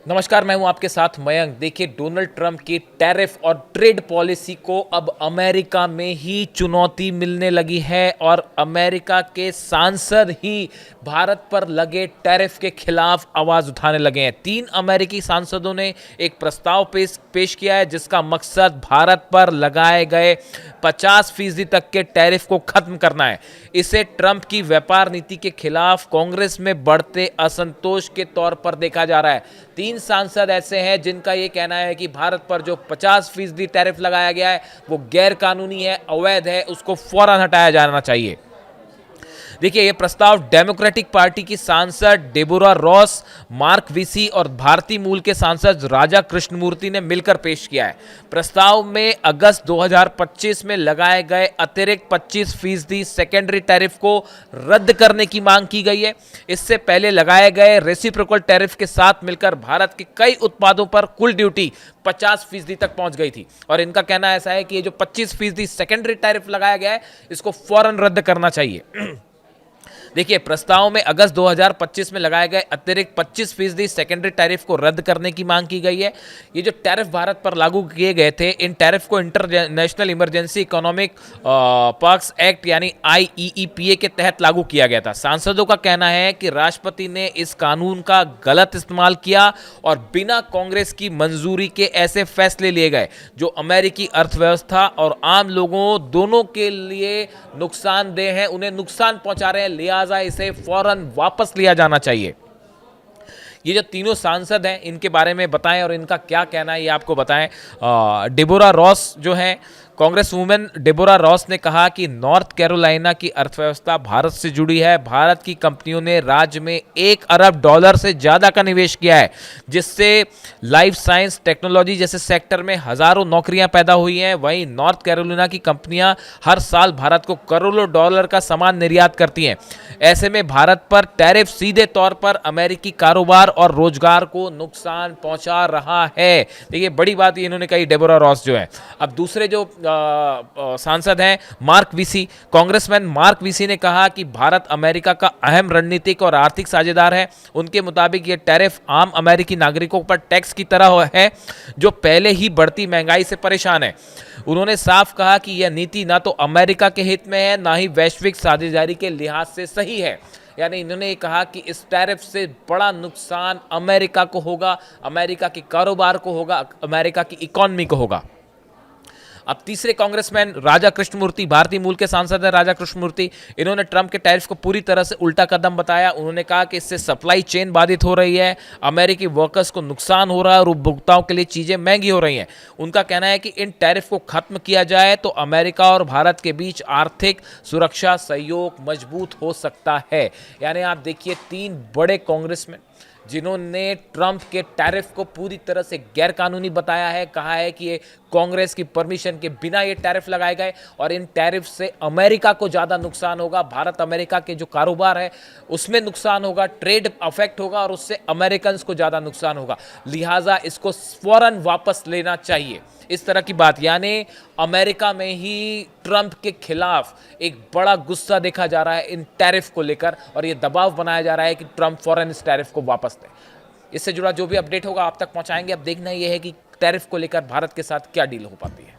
नमस्कार, मैं हूं आपके साथ मयंक। देखिए, डोनाल्ड ट्रंप की टैरिफ और ट्रेड पॉलिसी को अब अमेरिका में ही चुनौती मिलने लगी है और अमेरिका के सांसद ही भारत पर लगे टैरिफ के खिलाफ आवाज उठाने लगे हैं। 3 अमेरिकी सांसदों ने एक प्रस्ताव पेश किया है जिसका मकसद भारत पर लगाए गए 50% तक के टैरिफ को खत्म करना है। इसे ट्रंप की व्यापार नीति के खिलाफ कांग्रेस में बढ़ते असंतोष के तौर पर देखा जा रहा है। 3 सांसद ऐसे हैं जिनका यह कहना है कि भारत पर जो 50% टैरिफ लगाया गया है वो गैर कानूनी है, अवैध है, उसको फौरन हटाया जाना चाहिए। देखिए, ये प्रस्ताव डेमोक्रेटिक पार्टी की सांसद डेबोरा रॉस, मार्क वीसी और भारतीय मूल के सांसद राजा कृष्णमूर्ति ने मिलकर पेश किया है। प्रस्ताव में अगस्त 2025 में लगाए गए अतिरिक्त 25% सेकेंडरी टैरिफ को रद्द करने की मांग की गई है। इससे पहले लगाए गए रेसिप्रोकल टैरिफ के साथ मिलकर भारत के कई उत्पादों पर कुल ड्यूटी 50% तक पहुंच गई थी और इनका कहना ऐसा है कि ये जो 25% सेकेंडरी टैरिफ लगाया गया है इसको फौरन रद्द करना चाहिए। देखिए, प्रस्ताव में अगस्त 2025 में लगाए गए अतिरिक्त 25% सेकेंडरी टैरिफ को रद्द करने की मांग की गई है। ये जो टैरिफ भारत पर लागू किए गए थे, इन टैरिफ को international emergency economic perks act यानी IEEPA के तहत लागू किया गया था। सांसदों का कहना है कि राष्ट्रपति ने इस कानून का गलत इस्तेमाल किया और बिना कांग्रेस की मंजूरी के ऐसे फैसले लिए गए जो अमेरिकी अर्थव्यवस्था और आम लोगों दोनों के लिए नुकसानदेह हैं, उन्हें नुकसान पहुंचा रहे हैं, लिहाजा इसे फौरन वापस लिया जाना चाहिए। ये जो तीनों सांसद हैं इनके बारे में बताएं और इनका क्या कहना है ये आपको बताएं। डेबोरा रॉस जो हैं, कांग्रेस वुमेन डेबोरा रॉस ने कहा कि नॉर्थ कैरोलिना की अर्थव्यवस्था भारत से जुड़ी है। भारत की कंपनियों ने राज्य में $1 अरब से ज़्यादा का निवेश किया है, जिससे लाइफ साइंस टेक्नोलॉजी जैसे सेक्टर में हज़ारों नौकरियां पैदा हुई हैं। वहीं नॉर्थ कैरोलिना की कंपनियां हर साल भारत को करोड़ों डॉलर का सामान निर्यात करती हैं। ऐसे में भारत पर टैरिफ सीधे तौर पर अमेरिकी कारोबार और रोजगार को नुकसान पहुंचा रहा है। देखिए, बड़ी बात इन्होंने कही डेबोरा रॉस जो है। अब दूसरे जो सांसद हैं, mark VC, congressman mark VC ने कहा कि भारत अमेरिका का अहम रणनीतिक और आर्थिक साझेदार है। उनके मुताबिक ये टैरिफ आम अमेरिकी नागरिकों पर टैक्स की तरह है जो पहले ही बढ़ती महंगाई से परेशान है। उन्होंने साफ कहा कि यह नीति ना तो अमेरिका के हित में है, ना ही वैश्विक साझेदारी के लिहाज से सही है। यानी इन्होंने कहा कि इस टैरिफ से बड़ा नुकसान अमेरिका को होगा, अमेरिका के कारोबार को होगा, अमेरिका की इकोनॉमी को होगा। अब तीसरे कांग्रेसमैन राजा कृष्णमूर्ति, भारतीय मूल के सांसद हैं राजा कृष्णमूर्ति, इन्होंने ट्रंप के टैरिफ को पूरी तरह से उल्टा कदम बताया। उन्होंने कहा कि इससे सप्लाई चेन बाधित हो रही है, अमेरिकी वर्कर्स को नुकसान हो रहा है और उपभोक्ताओं के लिए चीज़ें महंगी हो रही हैं। उनका कहना है कि इन टैरिफ को खत्म किया जाए तो अमेरिका और भारत के बीच आर्थिक सुरक्षा सहयोग मजबूत हो सकता है। यानी आप देखिए, 3 बड़े कांग्रेसमैन जिन्होंने ट्रंप के टैरिफ को पूरी तरह से गैरकानूनी बताया है, कहा है कि ये कांग्रेस की परमिशन के बिना ये टैरिफ लगाए गए और इन टैरिफ से अमेरिका को ज़्यादा नुकसान होगा, भारत अमेरिका के जो कारोबार है उसमें नुकसान होगा, ट्रेड अफेक्ट होगा और उससे अमेरिकन्स को ज़्यादा नुकसान होगा। लिहाजा इसको फौरन वापस लेना चाहिए। इस तरह की बात, यानी अमेरिका में ही ट्रंप के खिलाफ एक बड़ा गुस्सा देखा जा रहा है इन टैरिफ को लेकर और ये दबाव बनाया जा रहा है कि ट्रंप फौरन इस टैरिफ को वापस ले। इससे जुड़ा जो भी अपडेट होगा आप तक पहुंचाएंगे। अब देखना यह है कि टैरिफ को लेकर भारत के साथ क्या डील हो पाती है।